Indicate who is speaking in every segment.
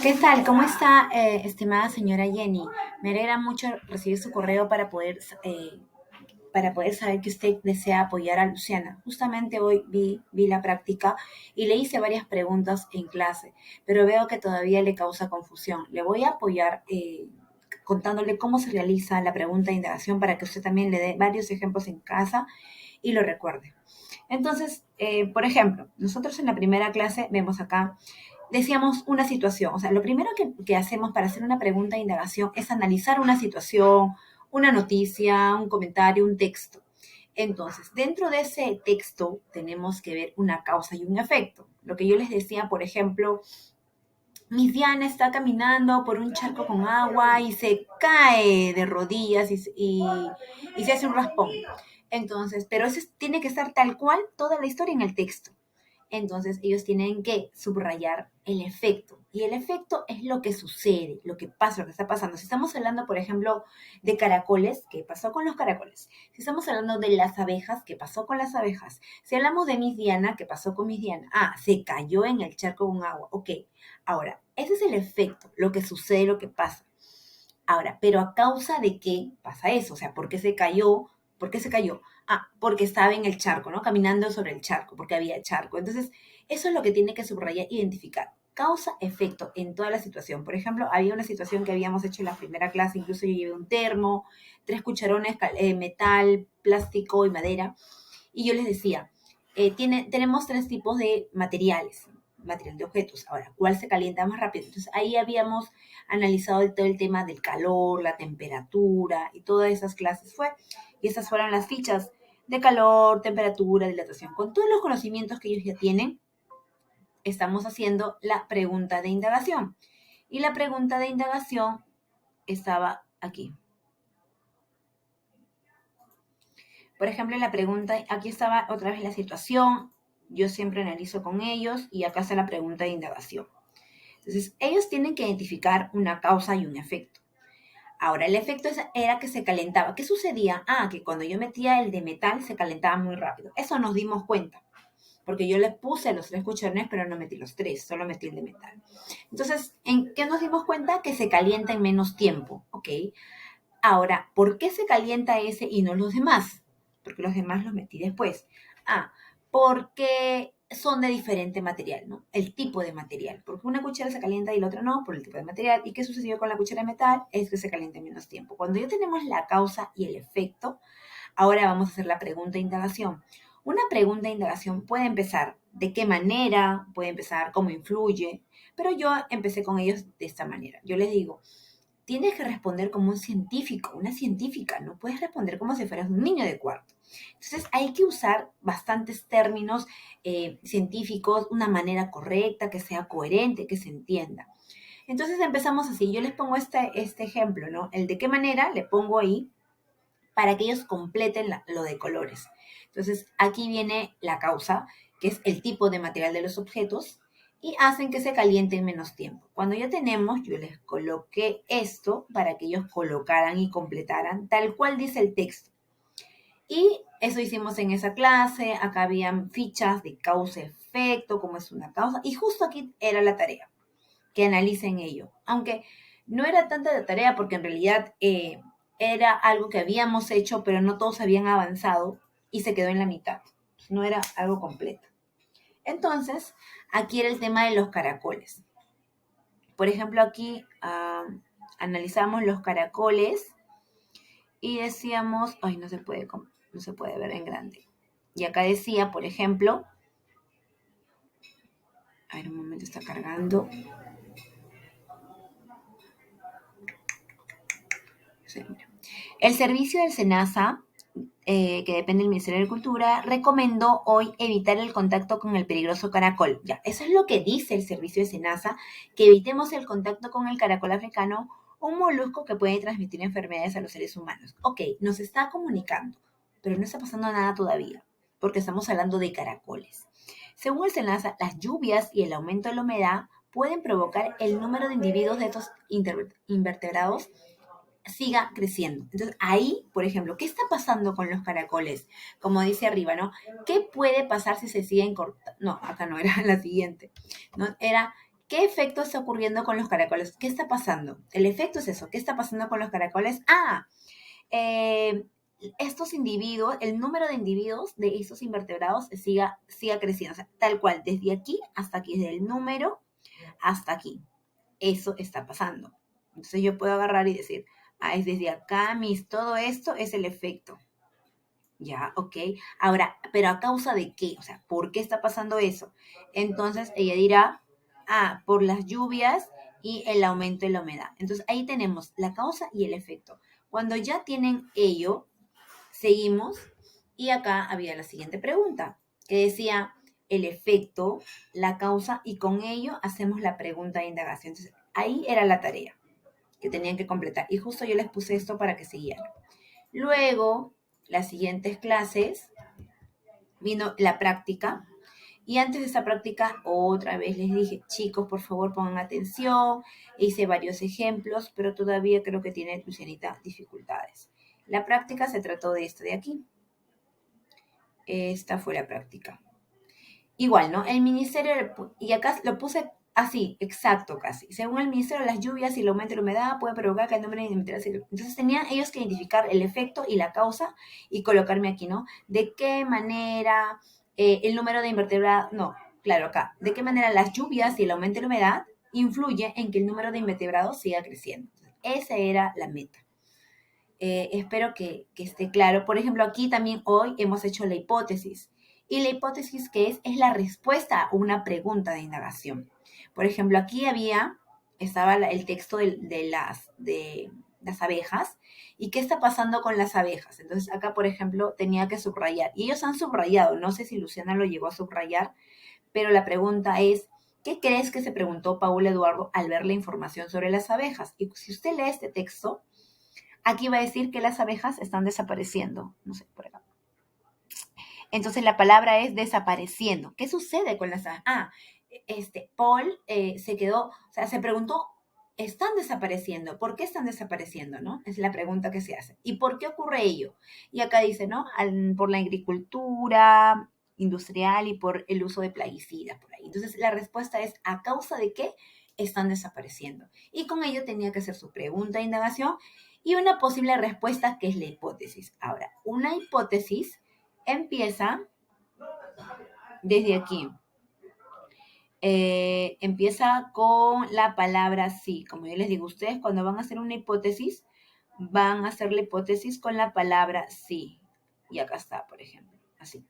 Speaker 1: ¿Qué tal? ¿Cómo está, estimada señora Jenny? Me alegra mucho recibir su correo para poder saber que usted desea apoyar a Luciana. Justamente hoy vi la práctica y le hice varias preguntas en clase, pero veo que todavía le causa confusión. Le voy a apoyar contándole cómo se realiza la pregunta de indagación para que usted también le dé varios ejemplos en casa y lo recuerde. Entonces, por ejemplo, nosotros en la primera clase vemos acá, decíamos una situación. O sea, lo primero que hacemos para hacer una pregunta de indagación es analizar una situación, una noticia, un comentario, un texto. Entonces, dentro de ese texto tenemos que ver una causa y un efecto. Lo que yo les decía, por ejemplo, Miss Diana está caminando por un charco con agua y se cae de rodillas y se hace un raspón. Entonces, pero eso tiene que estar tal cual toda la historia en el texto. Entonces ellos tienen que subrayar el efecto. Y el efecto es lo que sucede, lo que pasa, lo que está pasando. Si estamos hablando, por ejemplo, de caracoles, ¿qué pasó con los caracoles? Si estamos hablando de las abejas, ¿qué pasó con las abejas? Si hablamos de Miss Diana, ¿qué pasó con Miss Diana? Ah, se cayó en el charco con agua. Ok, ahora, ese es el efecto, lo que sucede, lo que pasa. Ahora, pero ¿a causa de qué pasa eso? O sea, ¿por qué se cayó? ¿Por qué se cayó? Ah, porque estaba en el charco, ¿no? Caminando sobre el charco, porque había charco. Entonces, eso es lo que tiene que subrayar, identificar. Causa, efecto en toda la situación. Por ejemplo, había una situación que habíamos hecho en la primera clase, incluso yo llevé un termo, 3 cucharones, metal, plástico y madera, y yo les decía, tenemos 3 tipos de materiales, material de objetos. Ahora, ¿cuál se calienta más rápido? Entonces, ahí habíamos analizado todo el tema del calor, la temperatura y todas esas clases fue. Y esas fueron las fichas de calor, temperatura, dilatación. Con todos los conocimientos que ellos ya tienen, estamos haciendo la pregunta de indagación. Y la pregunta de indagación estaba aquí. Por ejemplo, en la pregunta, aquí estaba otra vez la situación, yo siempre analizo con ellos y acá está la pregunta de indagación. Entonces, ellos tienen que identificar una causa y un efecto. Ahora, el efecto era que se calentaba. ¿Qué sucedía? Ah, que cuando yo metía el de metal se calentaba muy rápido. Eso nos dimos cuenta, porque yo le puse los 3 cucharones, pero no metí los 3, solo metí el de metal. Entonces, ¿en qué nos dimos cuenta? Que se calienta en menos tiempo, ¿ok? Ahora, ¿por qué se calienta ese y no los demás? Porque los demás los metí después. Ah, porque son de diferente material, ¿no? El tipo de material. Porque una cuchara se calienta y la otra no, por el tipo de material. ¿Y qué sucedió con la cuchara de metal? Es que se calienta en menos tiempo. Cuando ya tenemos la causa y el efecto, ahora vamos a hacer la pregunta de indagación. Una pregunta de indagación puede empezar de qué manera, puede empezar cómo influye, pero yo empecé con ellos de esta manera. Yo les digo, tienes que responder como un científico, una científica, no puedes responder como si fueras un niño de cuarto. Entonces hay que usar bastantes términos científicos, una manera correcta, que sea coherente, que se entienda. Entonces empezamos así, yo les pongo este ejemplo, ¿no? El de qué manera le pongo ahí para que ellos completen lo de colores. Entonces aquí viene la causa, que es el tipo de material de los objetos, y hacen que se caliente en menos tiempo. Cuando ya tenemos, yo les coloqué esto para que ellos colocaran y completaran tal cual dice el texto. Y eso hicimos en esa clase, acá habían fichas de causa-efecto, cómo es una causa, y justo aquí era la tarea, que analicen ello. Aunque no era tanta de tarea porque en realidad era algo que habíamos hecho, pero no todos habían avanzado y se quedó en la mitad. No era algo completo. Entonces, aquí era el tema de los caracoles. Por ejemplo, aquí analizamos los caracoles y decíamos, ay, no se puede ver en grande. Y acá decía, por ejemplo, a ver, un momento, está cargando. Sí, el servicio del SENASA, que depende del Ministerio de Agricultura, recomendó hoy evitar el contacto con el peligroso caracol. Ya, eso es lo que dice el servicio de SENASA, que evitemos el contacto con el caracol africano, un molusco que puede transmitir enfermedades a los seres humanos. Ok, nos está comunicando, pero no está pasando nada todavía, porque estamos hablando de caracoles. Según el SENASA, las lluvias y el aumento de la humedad pueden provocar el número de individuos de estos invertebrados siga creciendo. Entonces, ahí, por ejemplo, ¿qué está pasando con los caracoles? Como dice arriba, ¿no? ¿Qué puede pasar si se siguen cortando? No, acá no era la siguiente, ¿no? Era, ¿qué efecto está ocurriendo con los caracoles? ¿Qué está pasando? El efecto es eso. ¿Qué está pasando con los caracoles? Estos individuos, el número de individuos de estos invertebrados siga creciendo. O sea, tal cual, desde aquí hasta aquí, desde el número hasta aquí. Eso está pasando. Entonces yo puedo agarrar y decir, es desde acá, todo esto es el efecto. Ya, ok. Ahora, ¿pero a causa de qué? O sea, ¿por qué está pasando eso? Entonces ella dirá, por las lluvias y el aumento de la humedad. Entonces ahí tenemos la causa y el efecto. Cuando ya tienen ello, seguimos y acá había la siguiente pregunta, que decía el efecto, la causa y con ello hacemos la pregunta de indagación. Entonces ahí era la tarea que tenían que completar y justo yo les puse esto para que siguieran. Luego, las siguientes clases, vino la práctica. Y antes de esa práctica, otra vez les dije, chicos, por favor pongan atención. Hice varios ejemplos, pero todavía creo que tiene Lucianita dificultades. La práctica se trató de esto de aquí. Esta fue la práctica. Igual, ¿no? El ministerio, y acá lo puse así, exacto casi. Según el ministerio, las lluvias y el aumento de la humedad pueden provocar que el número de invertebrados. Entonces tenían ellos que identificar el efecto y la causa y colocarme aquí, ¿no? ¿De qué manera el número de invertebrados, no, claro, acá, ¿de qué manera las lluvias y el aumento de la humedad influye en que el número de invertebrados siga creciendo? Esa era la meta. Espero que esté claro. Por ejemplo, aquí también hoy hemos hecho la hipótesis. Y la hipótesis que es la respuesta a una pregunta de indagación. Por ejemplo, aquí estaba el texto de las abejas. ¿Y qué está pasando con las abejas? Entonces acá, por ejemplo, tenía que subrayar. Y ellos han subrayado. No sé si Luciana lo llegó a subrayar, pero la pregunta es, ¿qué crees que se preguntó Paula Eduardo al ver la información sobre las abejas? Y si usted lee este texto, aquí va a decir que las abejas están desapareciendo. No sé, por acá. Entonces la palabra es desapareciendo. ¿Qué sucede con las abejas? Paul se quedó, o sea, se preguntó, ¿están desapareciendo? ¿Por qué están desapareciendo? ¿No? Es la pregunta que se hace. ¿Y por qué ocurre ello? Y acá dice, ¿no? Por la agricultura industrial y por el uso de plaguicidas por ahí. Entonces la respuesta es, ¿a causa de qué están desapareciendo? Y con ello tenía que hacer su pregunta de indagación y una posible respuesta que es la hipótesis. Ahora, una hipótesis empieza desde aquí. Empieza con la palabra sí. Como yo les digo, ustedes cuando van a hacer una hipótesis, van a hacer la hipótesis con la palabra sí. Y acá está, por ejemplo, así.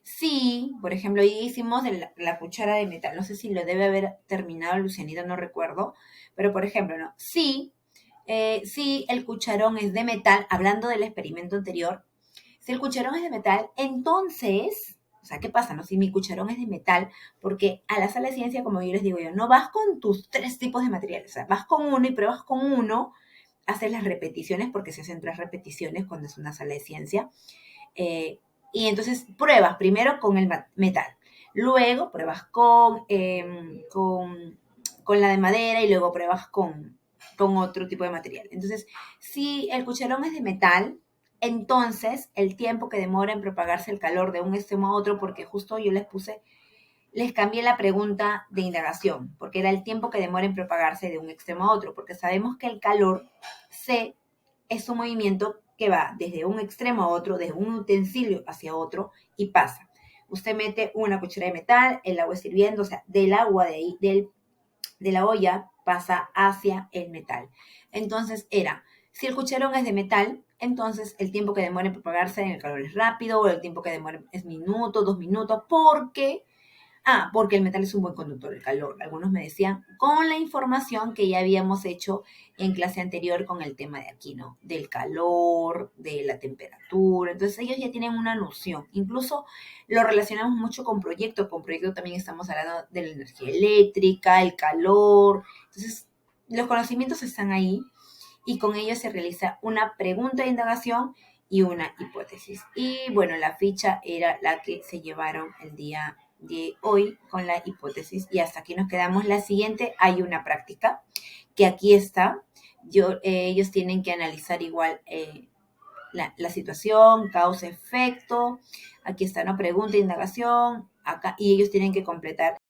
Speaker 1: Sí, por ejemplo, hoy hicimos la cuchara de metal. No sé si lo debe haber terminado Lucianita, no recuerdo. Pero, por ejemplo, ¿no? Sí, si el cucharón es de metal, hablando del experimento anterior, si el cucharón es de metal, entonces, o sea, ¿qué pasa, no? Si mi cucharón es de metal, porque a la sala de ciencia, como yo les digo yo, no vas con tus 3 tipos de materiales, o sea, vas con uno y pruebas con uno, haces las repeticiones, porque se hacen 3 repeticiones cuando es una sala de ciencia, y entonces pruebas primero con el metal, luego pruebas con la de madera y luego pruebas con otro tipo de material. Entonces, si el cucharón es de metal, entonces el tiempo que demora en propagarse el calor de un extremo a otro, porque justo yo les cambié la pregunta de indagación, porque era el tiempo que demora en propagarse de un extremo a otro, porque sabemos que el calor es un movimiento que va desde un extremo a otro, desde un utensilio hacia otro y pasa. Usted mete una cuchara de metal, el agua es hirviendo, o sea, del agua de ahí, de la olla pasa hacia el metal. Entonces si el cucharón es de metal, entonces el tiempo que demora en propagarse en el calor es rápido, o el tiempo que demora es minuto, 2 minutos, porque el metal es un buen conductor del calor. Algunos me decían, con la información que ya habíamos hecho en clase anterior con el tema de aquí, ¿no? Del calor, de la temperatura. Entonces ellos ya tienen una noción. Incluso lo relacionamos mucho con proyectos. Con proyectos también estamos hablando de la energía eléctrica, el calor. Entonces, los conocimientos están ahí y con ellos se realiza una pregunta de indagación y una hipótesis. Y bueno, la ficha era la que se llevaron el día de hoy con la hipótesis y hasta aquí nos quedamos. La siguiente hay una práctica que aquí está. Ellos tienen que analizar igual la situación, causa, efecto. Aquí está, ¿no? Pregunta, indagación. Acá, y ellos tienen que completar